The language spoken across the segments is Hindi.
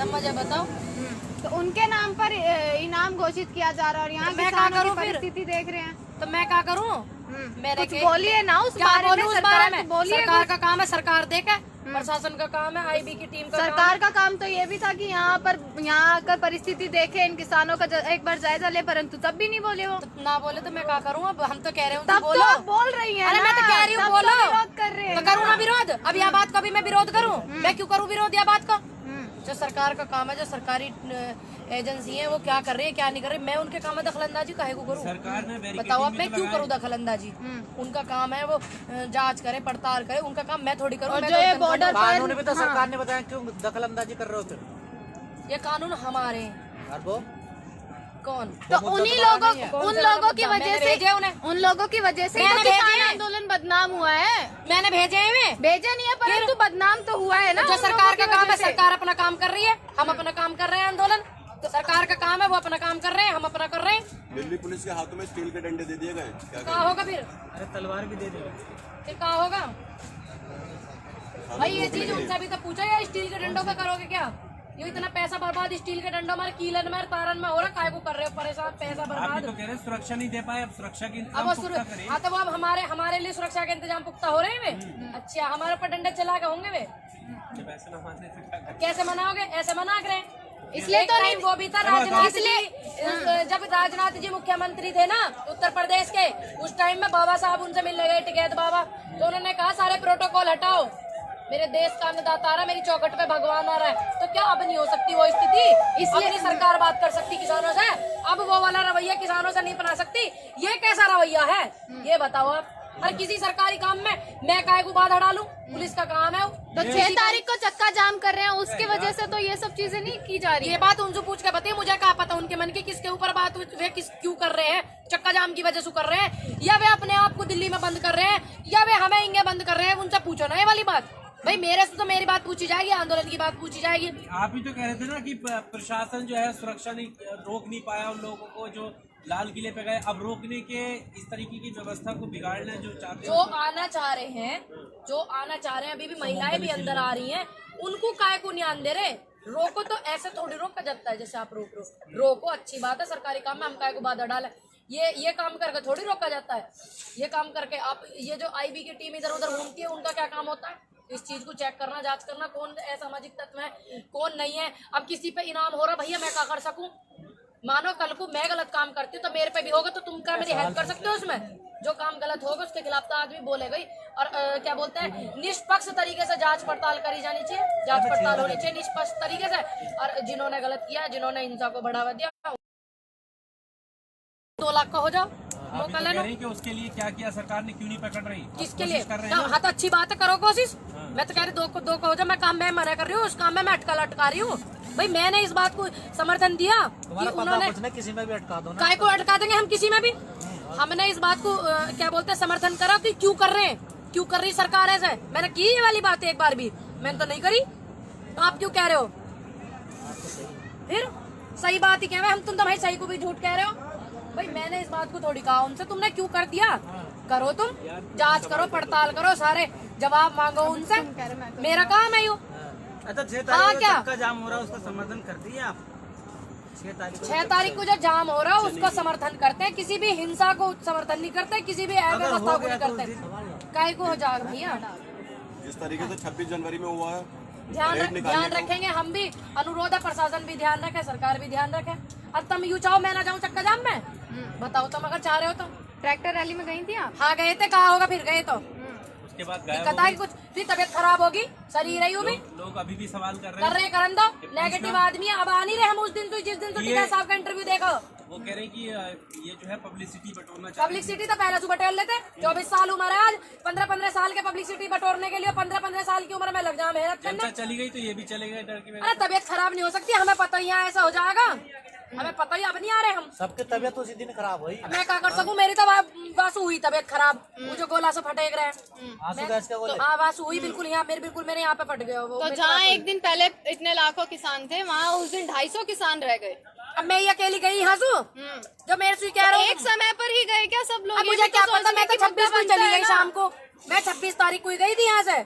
मुझे बताओ। तो उनके नाम पर इनाम घोषित किया जा रहा है और यहाँ किसानों की परिस्थिति देख रहे हैं, तो मैं क्या करूँ? मेरे कुछ बोलिए ना उस बारे में। सरकार तो बोलिए, सरकार का काम है, सरकार देखे, प्रशासन का काम है, आईबी की टीम का सरकार का काम तो ये भी था कि यहाँ आकर परिस्थिति देखे, इन किसानों का एक बार जायजा ले, परंतु तब भी नहीं बोले वो। तो ना बोले तो मैं क्या करूँ? अब हम तो कह रहे हूँ तब बोलो। तो आप बोल रही हैं। अरे मैं तो कह रही हूँ बोलो, विरोध कर रहे हैं, तो करूँ ना विरोध? अब यह बात कभी मैं विरोध करूँ? मैं क्यों करूँ विरोध यह बात का? जो सरकार का काम है, जो सरकारी एजेंसी है, वो क्या कर रही है क्या नहीं कर रही, मैं उनके काम में दखलंदाजी काहे को करूँ? सरकार ने बताओ अब मैं क्यों करूँ दखलंदाजी? उनका काम है वो जांच करे, पड़ताल करे, उनका काम मैं थोड़ी करूँ। जो ये बॉर्डर कानून भी तो सरकार ने बताया, क्यों दखलंदाजी कर रहे हो फिर? ये कानून हमारे हैं। और वो कौन? तो उन लोगों की वजह से, उन लोगों की वजह से किसान आंदोलन बदनाम हुआ है। मैंने भेजे हैं, भेजा नहीं है, परंतु बदनाम तो हुआ है ना। जो सरकार का काम है, सरकार अपना काम कर रही है, हम अपना काम कर रहे हैं। आंदोलन तो सरकार का काम है, वो अपना काम कर रहे हैं, हम अपना कर रहे हैं। दिल्ली पुलिस के हाथों में स्टील के डंडे दे दिए गए, क्या होगा फिर? अरे तलवार भी दे देगा, फिर क्या होगा भाई? ये चीज उनसे भी तो पूछा, या स्टील के डंडों का करोगे क्या? ये इतना पैसा बर्बाद स्टील के डंडों हमारे कीलन में, तारन में हो रहा, काय को कर रहे हो परेशान? पैसा बर्बाद। तो कह रहे सुरक्षा नहीं दे पाए, अब सुरक्षा की अब हाँ, तो अब हमारे लिए सुरक्षा के इंतजाम पुख्ता हो रहे हैं वे। अच्छा, हमारे ऊपर डंडे चला के होंगे वे? पैसे न मानने से कैसे मनाओगे? ऐसे मना कर रहे हैं। इसलिए तो नहीं, वो भी था राजनाथ जी, जब राजनाथ जी मुख्यमंत्री थे ना उत्तर प्रदेश के, उस टाइम में बाबा साहब उनसे मिलने गए, टिकैत बाबा, तो उन्होंने कहा सारे प्रोटोकॉल हटाओ, मेरे देश का अन्नदाता आ रहा, मेरी चौखट पे भगवान आ रहा है। तो क्या अब नहीं हो सकती वो स्थिति? इसलिए नहीं सरकार बात कर सकती किसानों से? अब वो वाला रवैया किसानों से नहीं बना सकती? ये कैसा रवैया है ये बताओ आप? हर किसी सरकारी काम में मैं काय को बाधा डालूं? पुलिस का काम है। तो 6 तारीख को चक्का जाम कर रहे हैं, उसकी वजह से तो ये सब चीजें नहीं की जा रही। ये बात उनसे पूछ के बताइए, मुझे क्या पता उनके मन की किसके ऊपर बात, वे किस क्यों कर रहे हैं, चक्का जाम की वजह से कर रहे हैं, या वे अपने आप को दिल्ली में बंद कर रहे हैं, या वे हमें इंगे बंद कर रहे हैं? उनसे पूछो ना ये वाली बात भाई। मेरे से तो मेरी बात पूछी जाएगी, आंदोलन की बात पूछी जाएगी। आप ही तो कह रहे थे ना कि प्रशासन जो है सुरक्षा नहीं रोक नहीं पाया उन लोगों को जो लाल किले पे गए, अब रोकने के इस तरीके की व्यवस्था को बिगाड़ना जो चाहते जो आना चाह रहे हैं, जो आना चाह रहे हैं, अभी भी महिलाएं भी अंदर आ रही हैं, उनको काय को नहीं आने दे रहे? रोको तो ऐसे थोड़ी रोका जाता है जैसे आप रोको अच्छी बात है, सरकारी काम में हम काय को बाधा डाले, ये काम करके थोड़ी रोका जाता है। ये काम करके आप, ये जो आईबी की टीम इधर उधर घूमती है, उनका क्या काम होता है? इस चीज को चेक करना, जांच करना, कौन असामाजिक तत्व है, कौन नहीं है। अब किसी पे इनाम हो रहा, भैया मैं क्या कर सकूं? मानो कल को मैं गलत काम करती हूँ तो मेरे पे भी होगा, तो तुम क्या मेरी हेल्प कर सकते हो उसमें? जो काम गलत होगा उसके खिलाफ तो आदमी बोलेगा ही। और क्या बोलते हैं, निष्पक्ष तरीके से जांच पड़ताल करी जानी चाहिए, जांच पड़ताल होनी चाहिए निष्पक्ष तरीके से। और जिन्होंने गलत किया, जिन्होंने हिंसा को बढ़ावा दिया, 2 लाख का हो जाओ मौका लेना। कि उसके लिए क्या किया सरकार ने, क्यों नहीं पकड़ रही? किसके लिए? हाँ तो अच्छी बात है, करो कोशिश। मैं तो कह रही 2 का हो जाए। मैं काम में मना कर रही हूँ, उस काम में मैं अटका रही हूँ भाई। मैंने इस बात को समर्थन दिया कि उन्होंने किसी में भी अटका दो ना, काय को अटका देंगे हम किसी में भी। हमने इस बात को क्या बोलते हैं समर्थन करा कि क्यों कर रहे हैं, क्यों कर रही सरकार ऐसे? मैंने की ये वाली बात एक बार भी? मैंने तो नहीं करी, तो आप क्यों कह रहे हो? फिर सही बात ही कह रहे हम, तुम तो भाई सही को भी झूठ कह रहे हो भाई। मैंने इस बात को थोड़ी कहा उनसे, तुमने क्यों कर दिया? करो तुम जांच करो, पड़ताल करो, सारे जवाब मांगो उनसे, मेरा काम है यो। अच्छा 6 तारीख क्या का जाम हो रहा है उसका समर्थन करती है आप? 6 तारीख को जो जाम हो रहा है उसका समर्थन करते हैं, किसी भी हिंसा को समर्थन नहीं करते, किसी भी अव्यवस्था को नहीं करते। काय को हो जाएगा भैया? जिस तरीके से 26 जनवरी में हुआ है, ध्यान रखेंगे हम भी। अनुरोध है प्रशासन भी ध्यान रखे, सरकार भी ध्यान रखे। अब तुम यूँ चाहो मैं ना जाऊँ चक्का जाम में? बताओ तुम अगर चाह रहे हो तो। ट्रैक्टर रैली में गई थी आप? हाँ गए थे, कहा होगा फिर गए तो। उसके बाद दिक्कत आई कुछ, फिर तबियत खराब होगी, शरीर रही भी लोग अभी भी सवाल कर करन दो। नेगेटिव आदमी है, अब आ नहीं रहे हम उस दिन, तो जिस दिन तो टिकैत साहब का इंटरव्यू देखो। वो कह रहे हैं कि ये जो है पब्लिसिटी बटोरना चाहिए। पब्लिसिटी तो पहले से बटोर लेते। 24 साल उम्र है आज, 15-15 साल के पब्लिसिटी बटोरने के लिए 15-15 साल की उम्र में लग जाए मेहनत करने। चली गई तो ये भी चलेगा डर की। अरे तबियत खराब नहीं हो सकती, हमें पता ही है ऐसा हो जाएगा, हमें पता ही। अब नहीं आ रहे हम, सबकी तबियत उसी दिन खराब हुई। मैं क्या कर सकूं? मेरी तो वासु हुई तबियत खराब, वो जो गोला से फटेक रहे हैं। हाँ वासु हुई बिल्कुल, यहाँ मेरे यहाँ पे फट गया वो। तो जहाँ एक दिन पहले इतने लाखों किसान थे, वहाँ उस दिन 250 किसान रह गए। अब मैं ये अकेली गई यहाँ से, जो मेरे से कह रहा हूँ एक समय पर ही गए क्या सब लोग? मुझे क्या पता, मैं तो 26 को चली गई शाम को। मैं 26 तारीख को ही गई थी यहाँ से,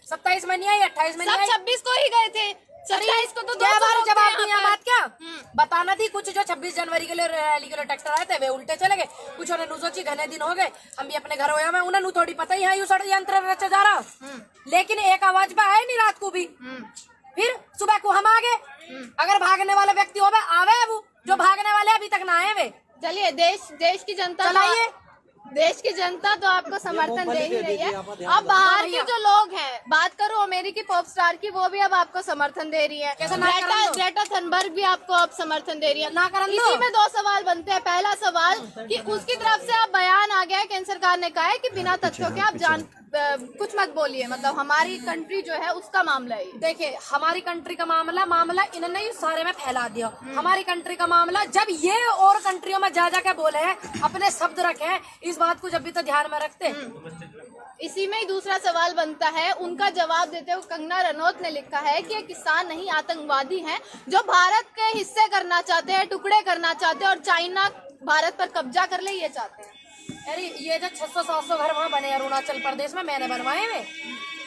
27 में नहीं आई, 28 में नहीं आई। 26 को ही गए थे, 27 को तो क्या 200 बार लोग जवाब थे दिया यहाँ बात क्या पर। बताना थी। कुछ जो 26 जनवरी के लिए रैली के लिए ट्रैक्टर आए थे वे उल्टे चले गए। कुछ ने सोची घने दिन हो गए हम भी अपने घर होया में उन्हें थोड़ी पता ही है यू षड्यंत्र रचा जा रहा। लेकिन एक आवाज पे आए नहीं रात को भी। फिर सुबह को हम आ गए। अगर भागने वाला व्यक्ति हो आवे वो, जो भागने वाले अभी तक ना आए वे। चलिए देश की जनता चलाइए। देश की जनता तो आपको समर्थन दे ही रही है। अब बाहर के जो लोग हैं, बात करो अमेरिकी पॉप स्टार की, वो भी अब आपको समर्थन दे रही है। ग्रेटा थनबर्ग भी आपको अब समर्थन दे रही है। इसी में दो सवाल बनते हैं। पहला सवाल कि उसकी तरफ से अब बयान आ गया है, केंद्र सरकार ने कहा है कि बिना तथ्यों के आप कुछ मत बोलिए, मतलब हमारी कंट्री जो है उसका मामला है। देखिए हमारी कंट्री का मामला इन्होंने ही सारे में फैला दिया। हमारी कंट्री का मामला जब ये और कंट्रियों में जा के बोले हैं, अपने शब्द रखे हैं, इस बात को जब भी तो ध्यान में रखते। इसी में ही दूसरा सवाल बनता है। उनका जवाब देते हुए कंगना रनौत ने लिखा है कि ये किसान नहीं आतंकवादी हैं जो भारत के हिस्से करना चाहते हैं, टुकड़े करना चाहते हैं और चाइना भारत पर कब्जा कर ले ये चाहते हैं। अरे ये जो 600-700 घर वहाँ बने अरुणाचल प्रदेश में, मैंने बनवाए वे?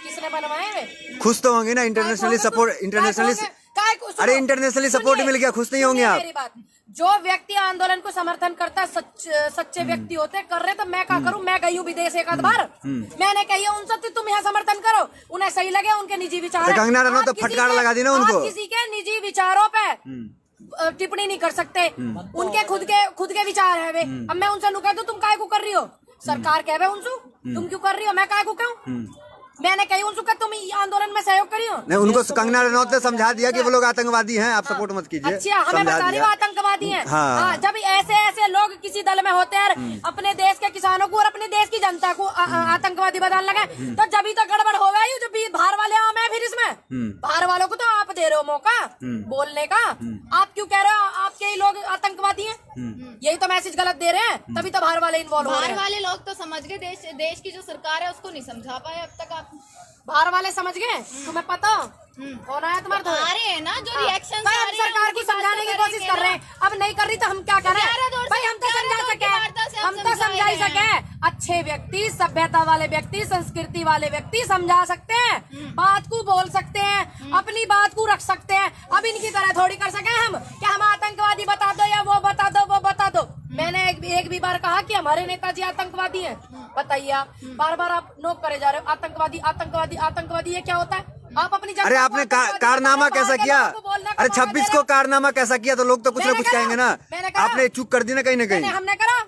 किसने बनवाए वे? खुश तो होंगे ना, इंटरनेशनली सपोर्ट, अरे इंटरनेशनली सपोर्ट मिल गया, खुश नहीं होंगे आप? मेरी बात, जो व्यक्ति आंदोलन को समर्थन करता है, सच्चे व्यक्ति होते कर रहे, तो मैं क्या करूं? मैं गई हूँ विदेश एक आध बार, मैंने कही उनसे तुम यहाँ समर्थन करो, उन्हें सही लगे, उनके निजी विचार। कंगना रनौत तो फटकार लगा दी ना उनको। किसी के निजी विचारों पे टिप्पणी नहीं कर सकते, उनके खुद के विचार है वे। अब मैं उनसे कह दूं तुम काय को कर रही हो, सरकार कहे उनसे तुम क्यों कर रही हो, मैं काय को कहूँ? मैंने कही उनसे तुम आंदोलन में सहयोग करियो। नहीं, उनको कंगना रनौत ने समझा दिया कि वो लोग आतंकवादी हैं, आप सपोर्ट मत कीजिए। अच्छा, हमें बता रही हो आतंकवादी हैं। हाँ, जब ऐसे लोग किसी दल में होते हैं, अपने देश के किसानों को और अपने देश की जनता को आतंकवादी बताने लगे, तो जब ही तो गड़बड़ हो गई। जब बाहर वाले आम है, फिर इसमें बाहर वालों को तो आप दे रहे हो मौका बोलने का। आप क्यों कह रहे हो आपके ही लोग आतंकवादी हैं? यही तो मैसेज गलत दे रहे हैं, तभी तो बाहर वाले इन्वॉल्व हो रहे हैं। बाहर वाले लोग तो समझ गए, देश की जो सरकार है उसको नहीं समझा पाए अब तक। आप बाहर वाले समझ गए, तुम्हें पता कौन आया तुम्हारे? आ रहे हैं ना जो रिएक्शन हम सरकार को समझाने की कोशिश कर रहे हैं, अब नहीं कर रही तो हम क्या करें भाई? हम तो समझा समझा ही सके। अच्छे व्यक्ति, सभ्यता वाले व्यक्ति, संस्कृति वाले व्यक्ति समझा सकते हैं, बात को बोल सकते हैं, अपनी बात को रख सकते हैं। अब इनकी तरह थोड़ी कर सके हम कि हम आतंकवादी बता दो या वो बता दो वो बता दो। मैंने एक भी बार कहा कि हमारे नेताजी आतंकवादी हैं? बताइए आप, बार बार आप नोक करे जा रहे हो आतंकवादी आतंकवादी आतंकवादी। ये क्या होता है? आप अपनी अरे आपने कारनामा कैसा किया? अरे 26 को कारनामा कैसा किया तो लोग तो कुछ ना कुछ कहेंगे ना। आपने चूक कर दी ना कहीं ना कहीं। हमने करा,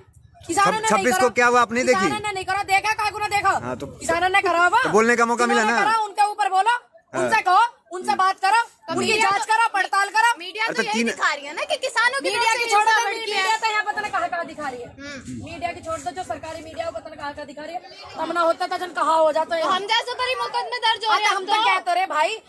किसानों ने 26 को क्या हुआ आप नहीं देखी? किसानों ने नहीं करा, देखा काहे को ना देखा? हाँ, तो किसानों ने करा हुआ, बोलने का मौका मिला ना। उनके ऊपर बोलो, उनसे कहो, उनसे बात करो, उनकी जांच करो, पड़ताल करो। मीडिया तो यही दिखा रही है ना कि किसानों की मीडिया की छोड़ दो, मीडिया तो यहाँ पता नहीं कहाँ दिखा रही है। मीडिया की छोड़ दो, जो सरकारी मीडिया पता नहीं कहाँ दिखा रही है। तब ना होता था जन कहा हो जाता है। हम जैसे तो मुकदमे दर्ज हो रहे हैं। हम तो कहते रहे भाई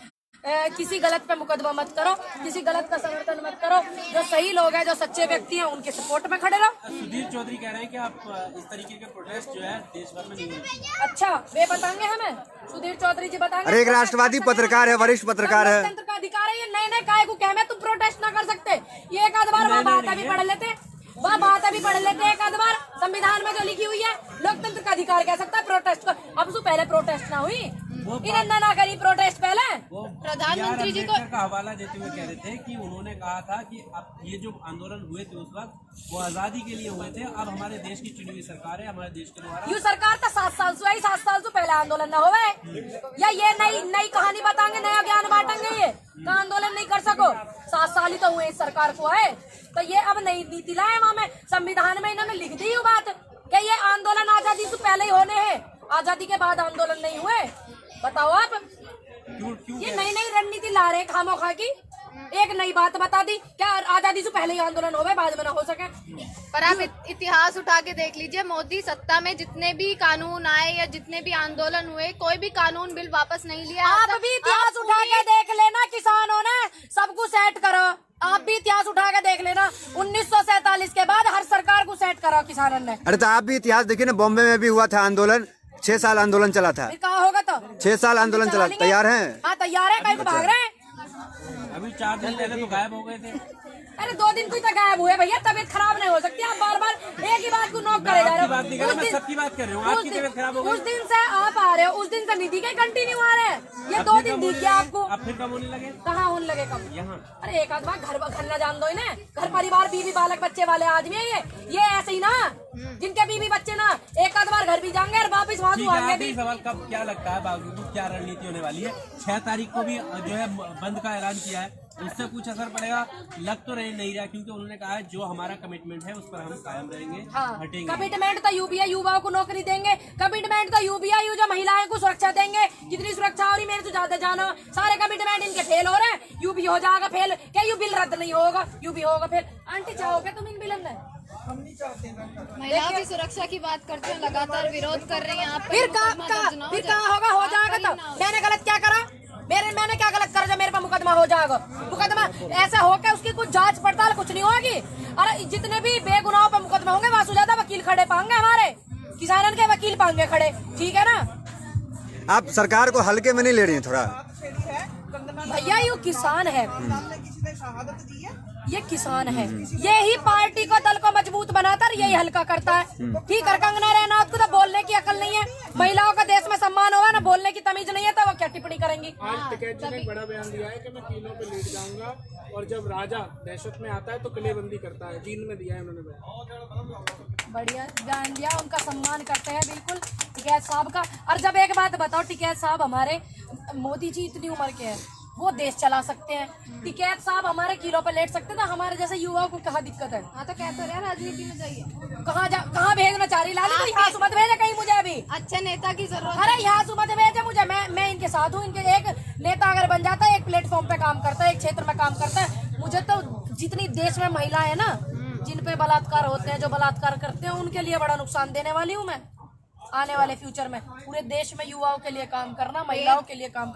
किसी गलत पे मुकदमा मत करो, किसी गलत का समर्थन मत करो। जो सही लोग हैं, जो सच्चे व्यक्ति हैं, उनके सपोर्ट में खड़े रहो। सुधीर चौधरी कह रहे हैं कि आप इस तरीके के प्रोटेस्ट जो है देश भर में नहीं होंगे। अच्छा, वे बताएंगे हमें, सुधीर चौधरी जी बताएंगे। अरे एक राष्ट्रवादी पत्रकार है, वरिष्ठ पत्रकार है, लोकतंत्र का अधिकार है। ये नए काय को कह तुम प्रोटेस्ट ना कर सकते? ये एक आध बार वह बात अभी पढ़ लेते, वह बात अभी पढ़ लेते एक आध बार। संविधान में जो लिखी हुई है, लोकतंत्र का अधिकार कह सकता है प्रोटेस्ट को। अब सु पहले प्रोटेस्ट ना हुई, इन्होंने ना करी प्रोटेस्ट पहले। प्रधानमंत्री जी को का हवाला देते हुए कह रहे थे कि उन्होंने कहा था कि अब ये जो आंदोलन हुए थे उस वक्त वो आजादी के लिए हुए थे, अब हमारे देश की चुनी हुई सरकार है, हमारे देश के द्वारा। यू सरकार तो 7 साल से आई, 7 साल से पहले आंदोलन न होवे या ये नई कहानी बताएंगे, नया ज्ञान बांटेंगे। ये तो आंदोलन नहीं कर सको, 7 साल ही तो हुए इस सरकार को है। तो ये अब नई नीति लाए, वहाँ में संविधान में इन्होंने लिख दी बात कि ये आंदोलन आजादी से पहले ही होने हैं, आजादी के बाद आंदोलन नहीं हुए। बताओ आप, ये नई रणनीति ला रहे खामोखा की। एक नई बात बता दी, क्या आजादी से पहले ही आंदोलन हो गए, बाद में ना हो सके? पर आप इतिहास उठा के देख लीजिए, मोदी सत्ता में जितने भी कानून आए या जितने भी आंदोलन हुए, कोई भी कानून बिल वापस नहीं लिया। आप भी इतिहास उठा के देख लेना, किसानों ने सबको सेट करो। आप भी इतिहास उठा के देख लेना, 1947 के बाद हर सरकार को सेट करा किसानों ने। अरे तो आप भी इतिहास देखिए ना, बॉम्बे में भी हुआ था आंदोलन, 6 साल आंदोलन चला था। फिर कहाँ होगा तो? 6 साल आंदोलन चला। तैयार हैं? हाँ तैयार है, कहीं को भाग रहे हैं। अभी 4 दिन पहले तो गायब हो गए थे। अरे 2 दिन कोई तो गायब हुए भैया, तबीयत खराब नहीं हो सकती। आप बार बार एक ही बात को नोक करे जा रहे बात नहीं कर रहा, मैं सबकी बात कर रहा हूँ। आपकी तबीयत खराब हो गई, उस दिन से आप आ रहे हो, उस दिन से निधि के कंटिन्यू आ रहे हैं। ये 2 दिन दिख गया आपको। अब फिर कब होने लगे? कहाँ होने लगे कम? यहाँ। अरे एक आध बार घर न जान दो इन्हें। घर परिवार बीवी बालक बच्चे वाले आदमी है ये ऐसे ही ना, जिनके बीवी बच्चे ना एक आध बार घर भी जाएंगे और वापिस वहाँ ठीक है, आएंगे आखिरी सवाल, कब क्या लगता है बाबू को क्या रणनीति होने वाली है? 6 तारीख को भी जो है बंद का ऐलान किया है, उससे कुछ असर पड़ेगा? लग तो नहीं रहा, क्योंकि उन्होंने कहा है जो हमारा कमिटमेंट है उस पर हम कायम रहेंगे, हटेंगे। कमिटमेंट तो यूपीआई युवाओं को नौकरी देंगे, कमिटमेंट तो यूपीआई जो महिलाओं को सुरक्षा देंगे, जितनी सुरक्षा हो रही मेरे तो ज्यादा जानो, सारे कमिटमेंट इनके फेल हो रहे हैं। यूपी हो जाएगा फेल, क्या यू बिल रद्द नहीं होगा? यूपी होगा फेल। आंटी चाहोगे तुम इन बिल में? महिलाओं की सुरक्षा की बात करते हैं, लगातार विरोध कर रही हैं आप। फिर कहाँ होगा? हो जाएगा तो मैंने गलत क्या करा? मैंने क्या गलत करा जो मेरे पर मुकदमा हो जाएगा? मुकदमा ऐसा हो के उसकी कुछ जांच पड़ताल कुछ नहीं होगी। अरे जितने भी बेगुनाहों पर मुकदमा होंगे वहाँ ज्यादा वकील खड़े पाएंगे, हमारे किसानन के वकील पाएंगे खड़े, ठीक है ना? आप सरकार को हल्के में नहीं ले रही हैं थोड़ा? भैया ये किसान है, ये किसान है, यही पार्टी को दल को मजबूत बनाता है, यही हल्का करता है। ठीक है, कंगना रनौत को तो बोलने की अकल नहीं है, महिलाओं का देश में सम्मान होगा ना, बोलने की तमीज नहीं है, तो वो क्या टिप्पणी करेंगी? आज टिकैत जी ने एक बड़ा बयान दिया है कि मैं किलों पे लेट जाऊंगा, और जब राजा दहशत में आता है तो किलेबंदी करता है। जींद में दिया है उन्होंने बयान। बढ़िया बयान दिया, उनका सम्मान करते हैं बिल्कुल टिकैत साहब का। और जब एक बात बताओ, टिकैत साहब हमारे मोदी जी इतनी उम्र के हैं, वो देश चला सकते हैं, टिकैत साहब हमारे किलो पर लेट सकते थे, हमारे जैसे युवाओं को कहाँ दिक्कत है? हाँ तो कहते रहे राजनीति में जाइए। कहाँ भेजना चाह रही लाली? तो यहाँ सुमत भेजे कहीं मुझे अभी। अच्छे नेता की जरूरत। अरे यहाँ सुमत भेजे मुझे, मैं इनके साथ हूँ। इनके एक नेता अगर बन जाता है, एक प्लेटफॉर्म पे काम करता है, एक क्षेत्र में काम करता है, मुझे तो जितनी देश में महिलाएं है ना, जिन पे बलात्कार होते हैं, जो बलात्कार करते हैं, उनके लिए बड़ा नुकसान देने वाली हूँ मैं आने वाले फ्यूचर में। पूरे देश में युवाओं के लिए काम करना, महिलाओं के लिए काम